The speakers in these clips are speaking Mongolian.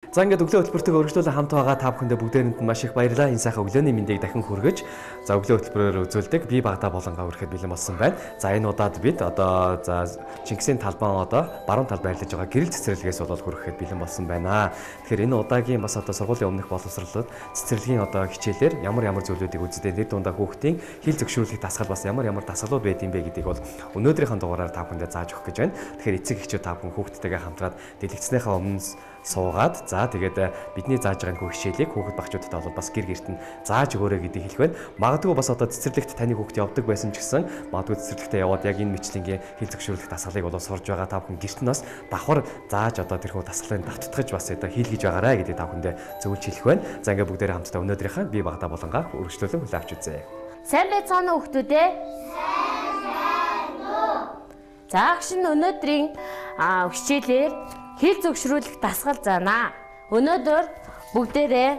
За ингээд өглөө хөтөлбөртөг өргөжлүүлэн хамт байгаа та бүхэндээ бүгдээрэнд нь маш их баярлалаа. Энэ сайхан өглөөний мэндийг дахин хүргэж за өглөө хөтөлбөрөөр үзүүлдэг бие багтаа болонгаа хүрэхэд бэлэн болсон байна. За энэ удаад бид одоо за Чингисийн талбайн одоо баруун талд байрлаж байгаа гэрэл цэцэрлэгээс болоод хүрэхэд бэлэн болсон байна. Тэгэхээр энэ удаагийн бас одоо сургуулийн өмнөх боловсролууд цэцэрлэгийн одоо хичээлээр ямар зүйлүүдийг үздэг нэр дундаа хүүхдийн хил зөвшөөрлөх дасгал бас ямар дасгалууд байд юм бэ гэдгийг бол өнөөдрийнхөө дугаараар та бүхэндээ зааж өгөх гэж байна. Тэгэхээр эцэг эхчүүд та бүхэн хүүхдтэйгээ хамтраад дэлгэцснийхаа өмнө суугаад за тэгээд бидний зааж байгаа нөхөө хичээлийг хүүхэд багчуудтай бол бас гэр гэрт нь зааж өгөөрэй гэдгийг хэлэх байна. Магадгүй бас одоо цэцэрлэгт таны хүүхэд явдаг байсан ч гэсэн магадгүй цэцэрлэгтээ яваад яг энэ мэтлэнгийн хил зөвшөөрлөх дасгалыг бол сурж байгаа та бүхэн гэрт нь бас давхар зааж одоо тэрхүү дасгалыг давтдагж бас одоо хийлгэж байгаарай гэдгийг та бүхэндээ зөвлөж хэлэх байна. За ингээд бүгдээрээ хамтдаа өнөөдрийнхээ бие багтаа болонгаа өргөжлүүлэн хүлээн авч үзье. Сайн байцгаана уу хүүхдүүдээ? Сайн байна уу. За агшин өнөөдрийн хичээлээр хил зөвшрүүлэх дасгал заана. Өнөөдөр бүгдээрээ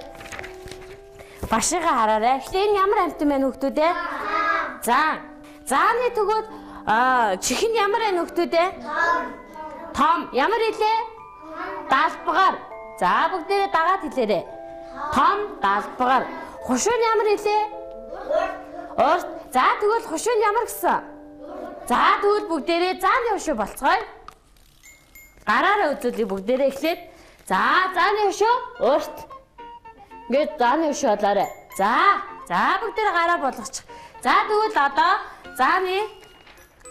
башигаа хараарай. Гэтэ энэ ямар амтан байна хүүхдүүдээ? За. Зааны төгөөд чихэн ямар байна хүүхдүүдээ? Том. Ямар хэлээ? Далбгаар. За бүгдээрээ дагаад хэлээрэй. Том, далбгаар. Хушуун ямар хэлээ? Урт. За тэгвэл хушуун ямар гэсэн? За тэгвэл бүгдээрээ зааны хушуу болцгоё. Гараараа үзүүлээ бүгдээрээ эхлээд. За зааны хушуу урт. Ингээд зааны хушуу болоорой. За бүгдээрээ гараа болгочих. За тэгвэл одоо зааны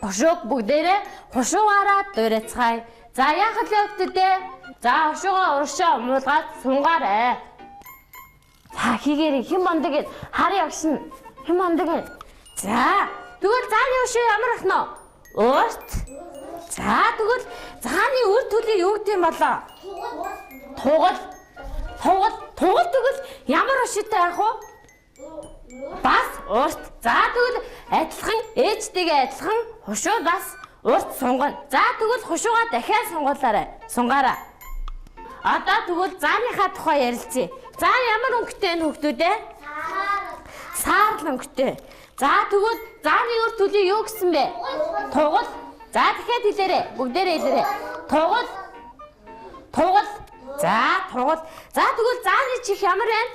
хушууг бүгдээрээ хушуугаараа дуурайцгаая. За яах вэ хүүхдүүдээ? За хушуугаа уршаа муулгаад сунгаарай. За хийгээрэй. Хэн мондөг ин? Харъя агшин. Хэн мондөг ин? За тэгвэл зааны хушуу ямар ах нь? Урт. За тэгвэл зааны үр төлөй юу гэдэм болоо? Тугал тэгвэл ямар хушуутай яах вэ? Бас урт. За тэгвэл адилхан ээжтэйгээ адилхан хушуу бас урт сунгана. За тэгвэл хушуугаа дахиад сунгуулаарай. Сунгаараа. Одоо тэгвэл зааныхаа тухай ярилцъя. За ямар өнгөтэй энэ хүүхдүүдээ? Саарл өнгөтэй. За тэгвэл зааны үр төлөй юу гэсэн бэ? Тугал. За дахиад хэлээрэй. Бүгдээрээ хэлээрэй. Тугал. За тугал. За тэгвэл зааны чих ямар байна?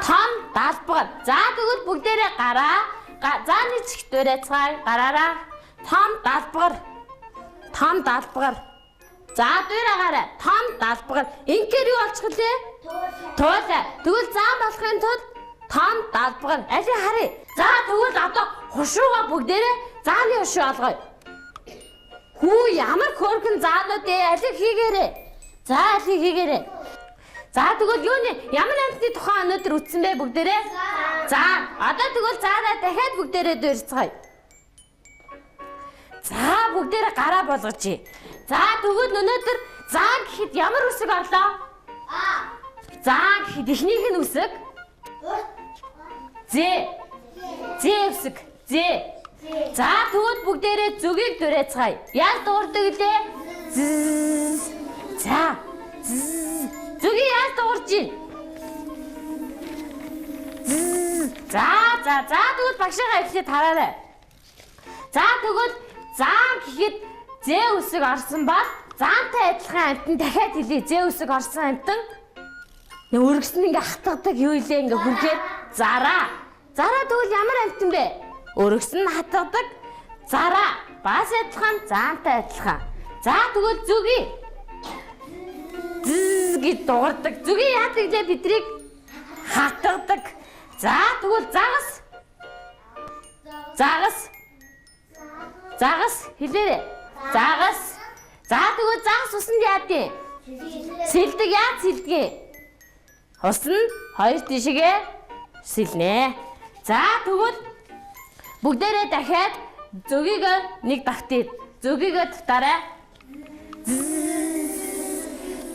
Том далбгаар. За тэгвэл бүгдээрээ гараа. Зааны чих дуурайцгаая. Гараараа. Том далбгаар. За дуурайгаарай. Том далбгаар. Ингээр юу болчих лээ? Туулаа. Тэгвэл заан болохын тулд том далбгаар. Алийг харъя. За тэгвэл одоо хушуугаа бүгдээрээ зааны хушуу олгоё. Хүү ямар хөөрхөн заанууд ээ. Алийг хийгээрэй. За алийг хийгээрэй. За тэгвэл юуны ямар амтны тухай өнөөдөр үтсэн бэ бүгдээрээ? За одоо тэгвэл заараа дахиад бүгдээрээ дуурайцгаая. За бүгдээрээ гараа болгочихъя. За тэгвэл өнөөдөр заан гэхэд ямар үсэг орлоо? Заан гэхэд эхнийх нь үсэг? Зэ үсэг. За тэгвэл бүгдээрээ зүгийг дуурайцгаая. Яаж дуурдаг лээ? За. Зүгийг яаж дуурж ийн? За тэгвэл багшаагаа эхлээд хараарай. За тэгвэл заан гэхэд зэ үсэг орсон бол заантай адилхан амтан дахиад хэлье. Зэ үсэг орсон амтан өргөсөн ингээ хатгадаг юу илээ ингээ хүргээд зараа. Зараа тэгвэл ямар амтан бэ? Өргөсөн нь хатгадаг. Зараа бас адилхан заантай адилхан. За тэгвэл зүги гэж дуурдаг. Зүги яадаг лээ бидрийг хатгадаг. За тэгвэл загас хэлээрэй. Загас. За тэгвэл загас усанд яадیں۔ Сэлдэг яаж сэлдэг? Ус нь хоёр тишгээ сэлнэ. За тэгвэл бүгдээрээ дахиад зүгийг нэг давтъя. Зүгийг тавтаарай.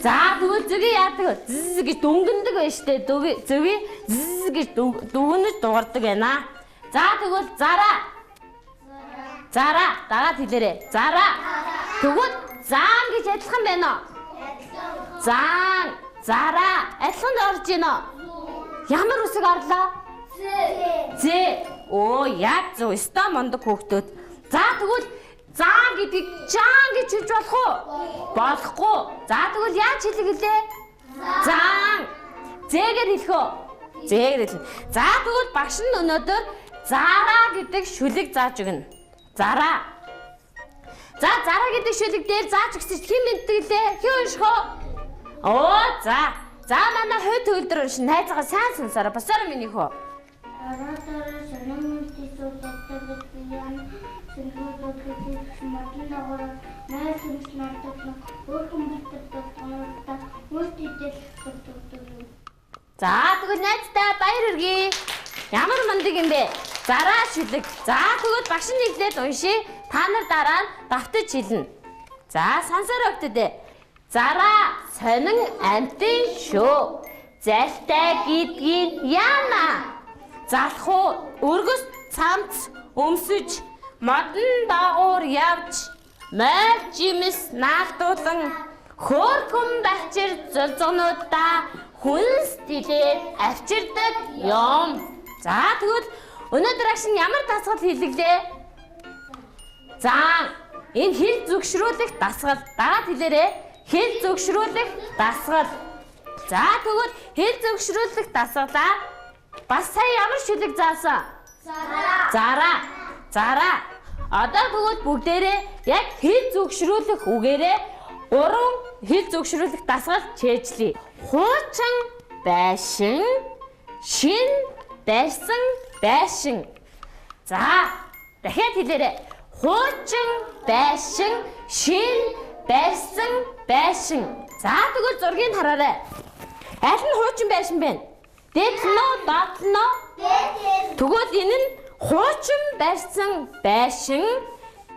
За тэгвэл зүгийг яадаг? Гэж дүнгэндэг байна штэ. Зүгийг гэж дүгнэж дуурдаг байна. За тэгвэл зараа дагаад хэлээрэй. Зараа. Тэгвэл заан гэж адилхан байна уу? Заан, зараа адилхан орж байна уу? Ямар үсэг орлоо? Зэ. Оо яг зөв. Өстой мондөг хүүхдүүд. За тэгвэл заа гэдгийг жаан гэж хэлж болох уу? Болохгүй. За тэгвэл яаж хэлэх гэлээ? Заан. Зээгээр хэлэх үү? Зээгээр хэлнэ. За тэгвэл багш нь өнөөдөр зараа гэдэг шүлэг зааж өгнө. Зараа. За зараа гэдэг шүлэг дээр зааж өгсөн чинь хэн мэдтгэлээ? Хэн унших вэ? Оо за. За манай хой төгөлдөр уншин найзгаа сайн сонсороо. Басараа миний хөө. Аратара санамтисoo татдаг яан сэнхүүдэд модон дагавар найс нартагна өөрхөн бүтдэг томорта мөлтидэл бүтдэг. За тэгвэл найзтай баяр хүргэе. Ямар мундаг юм бэ? Зараа шүлэг. За тэгвэл багш нь хэлээд уншия. Та нар дараа нь давтаж хэлнэ. За сонсороо өгтөдөө. Зараа сонин амтын шүү. Залтай гэдгийг яана. Залах уу өргөс цамц өмсөж модон дагуур явж морь жимс наалтуулан хөөрхөн бачир зулзгнуудаа хүнс дилээд авчирдаг юм. За тэгвэл өнөөдөр агшин ямар дасгал хийлгэлээ? За энэ хэл зөвшрүүлэх дасгал дагаад хэлээрээ хэл зөвшрүүлэх дасгал. За тэгвэл хэл зөвшрүүлэх дасгалаа бас сая ямар шүлэг заасан? Зараа. Зараа. Одоо тэгвэл бүгдээрээ яг хэл зөвшрүүлэх үгээрээ 3 хэл зөвшрүүлэх дасгал чийжлээ. Хуучин байшин, шин барьсан байшин. За дахиад хэлээрэй. Хуучин байшин, шин барьсан байшин. За тэгвэл зургийг хараарай. Аль нь хуучин байшин бэ? Дээдлнө, доотлнө. Тэгвэл энэ нь хуучин барьсан байшин,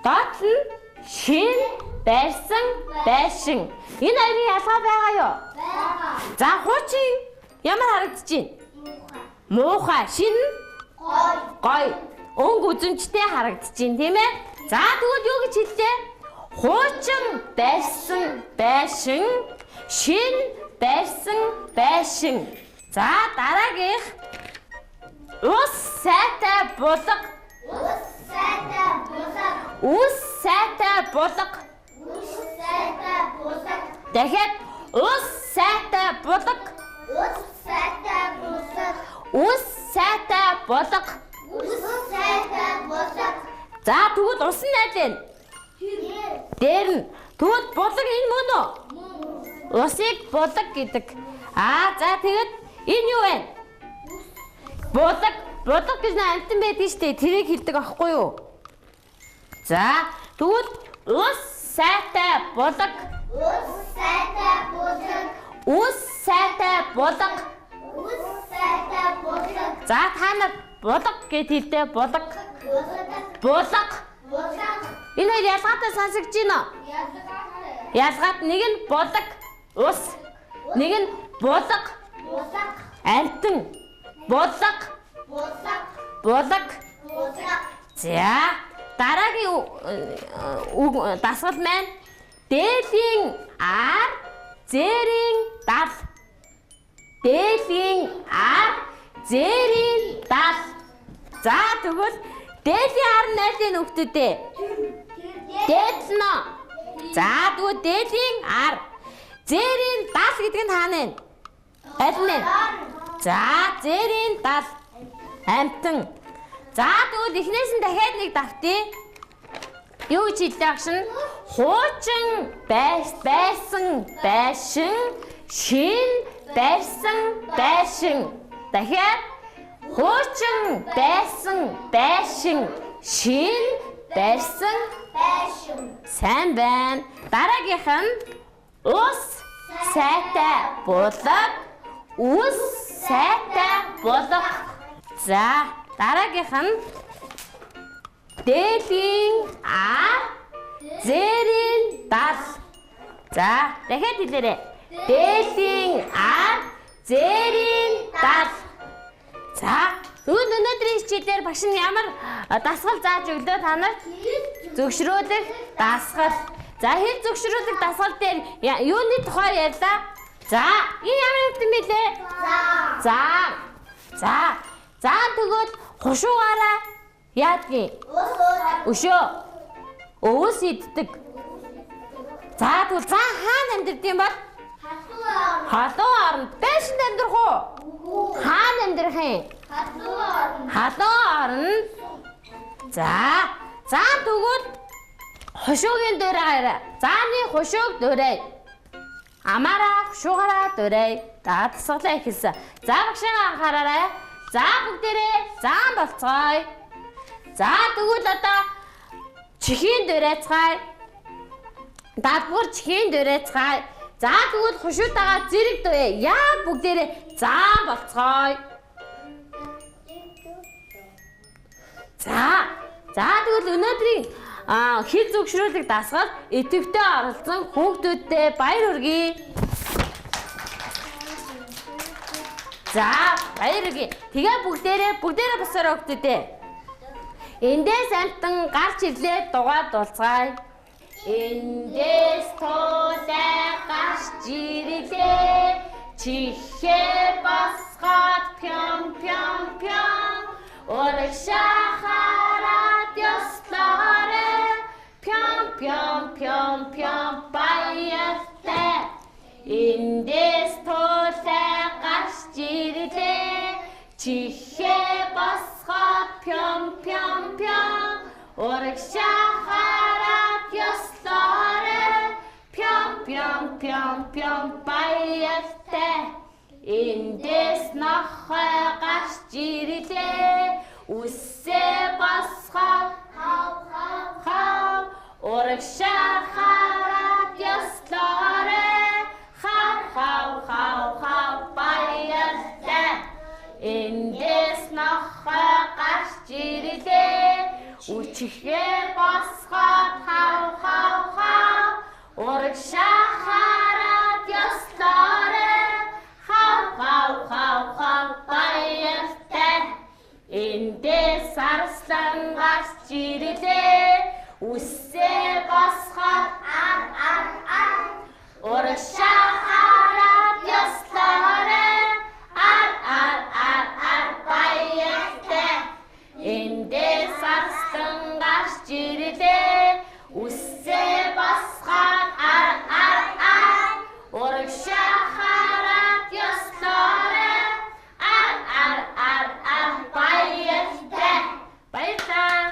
доотл нь шин барьсан байшин. Энэ хоёрын ялгаа байгаа юу? Байгаа. За хуучин ямар харагдаж байна? Муухай. Шин гой. Өнгө үзэмжтэй харагдаж байна, тийм ээ? За тэгвэл юу гэж хэллээ? Хуучин барьсан байшин, шин барьсан байшин. За дараагийнх ус сайтай булга. Ус сайтай булга. Ус сайтай булга. Ус сайтай булга. Дахиад ус сайтай булга. Ус сайтай булга. Ус сайтай булга. Ус сайтай булга. За тэгвэл ус нь аль вэ? Дээр нь. Тэгвэл булга энэ мөн үү? Усыг булга гэдэг. За тэгээд энэ юу вэ? Булга. Булга гэж амтан байдаг шүү дээ. Тэрийг хэлдэг аахгүй юу? За тэгвэл ус сайтай булга. Ус сайтай булга. Ус сайтай булга. Ус сайтай булга. За та нар булга гэд хэлдэ. Булга. Булга. Булга. Энэ хоёр ялгаатай сонсогдож байна уу? Ялгаад нэг нь булга. Ус. Нэг нь булга. Булга. Амтан. Булга. Булга. Булга. Булга. За дараагийн дасгал маань дээлийн ар, зээрийн дал. Дээлийн ар, зээрийн дал. За тэгвэл дээлийн ар нь аль нь хөвгтүүдээ? Дээдлнө. За тэгвэл дээлийн ар, зээрийн дал гэдэг нь хаана вэ? Аль нь? За зээрийн дал. Амтан. За тэгвэл эхнээс нь дахиад нэг давтъя. Юу гэж хэлдэг агшин? Хуучин байсан байшин, шин барьсан байшин. Дахиад хуучин байсан байшин, шин барьсан Байшин. сайн байна. Дараагийнх нь ус сайтай булга. Ус сайтай булга. За дараагийнх нь дээлийн ар, зээрийн дал. За дахиад хэлээрэй. Дээлийн ар, зээрийн дал. За өнөөдрийн хичээлээр багш нь ямар дасгал зааж өглөө та нарт? Зөвшрүүлэх дасгал. За хэл зөвшрүүлэх дасгал дээр юуны тухай ярьлаа? За энэ ямар юм бэ? За тэгвэл хушуугаараа яадгийн? Өшөө. өвөөс иддэг. За тэгвэл за хаана амьдардаг юм бол? Халуун оронд. Байшинд амьдрах уу? Хаана амьдрах юм? Халуун оронд. За тэгвэл хошуугийн дээр гараа. Зааны хошууг дөрэй. Амаараа хошуугаараа дөрэй. За тасгалаа эхэлсэн. За багшаа анхаараарай. За бүгдээрээ заан болцгоё. За тэгвэл одоо чихийн дөрөөцгоё. Даадгуур чихийн дөрөөцгоё. За тэгвэл хошуутайгаа зэрэг дөрөө. Яа бүгдээрээ заан болцгоё. За тэгвэл өнөөдрийн хил зөвшөөрөлтөг дасгал идэвхтэй оролцсон хүүхдүүдтэй баяр хүргэе. За баяр хүргэе. Тэгээ бүгдээрээ босороо хүүхдүүдээ. Эндээс амтан гарч ирлээ дугаа дуулцгаая. Эндээс туулай гарч ирлээ. Чихээ босгоод пям пям пям. Урагшахараад ёслоорой. Пям пям пям пям баяртай. Эндээс туулай гарч ирлээ. Чихээ босгоод пям пям пям. Урагшахараад ёслоорой. Пям пям пям пям баяртай. Эндээс нохой гарч ирлээ. Үсээ босгоод хав. Урагшахараад ёслоорой. Хав баяртай. Эндээс нохой гарч ирлээ. Үчихээ босгоод хав. Урагшахараад ёслоорой. Хав баяртай. Эндээс арслан гарч ирлээ. Үсээ босгоод урагшахараад ёслоорой. Баяртай. Эндээс арслан гарч ирлээ. Үсээ босгоод урагшахараад ёслоорой. Баяртай.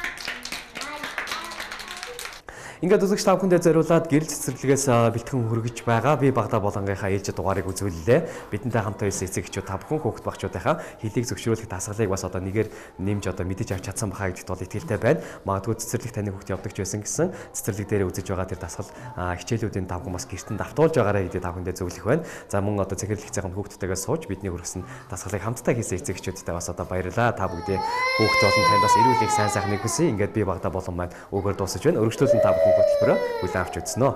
Ингээд үзэгч та бүхэндээ зориулаад гэрэл цэцэрлэгээс бэлтгэн хүргэж байгаа би багада болонгийнхаа ээлжид дугаарыг үзүүллээ. Бидэнтэй хамт байсан эцэг эхчүүд та бүхэн хүүхэд багчуудынхаа хэлийг зөвшөөрөх дасгалыг бас одоо нэгээр нэмж одоо мэдэж авч чадсан бахаа гэдэгт бол итгэлтэй байна. Магадгүй цэцэрлэг таны хүүхэд явдаг ч байсан гэсэн цэцэрлэг дээр үзэж байгаа тэр дасгал хичээлүүдийн та бүхэн бас гэртэн давтуулж байгаарай гэдэг та бүхэндээ зөвлөх байна. За мөн одоо цэцэрлэг цайхан хүүхдүүдтэйгээ сууж бидний хүргэсэн дасгалыг хамтдаа хийсэн эцэг эхчүүдтэй бас одоо баярлалаа. Та бүгдээ хүүхэд болон танд бас эрүүл их сайн сайхныг хүсье. Ингээд би багада болон маань өгөр дуусаж байна. Өргөжлүүлэн та бүхэн хөтөлбөрөөр хүлээн авч үзсэн үү.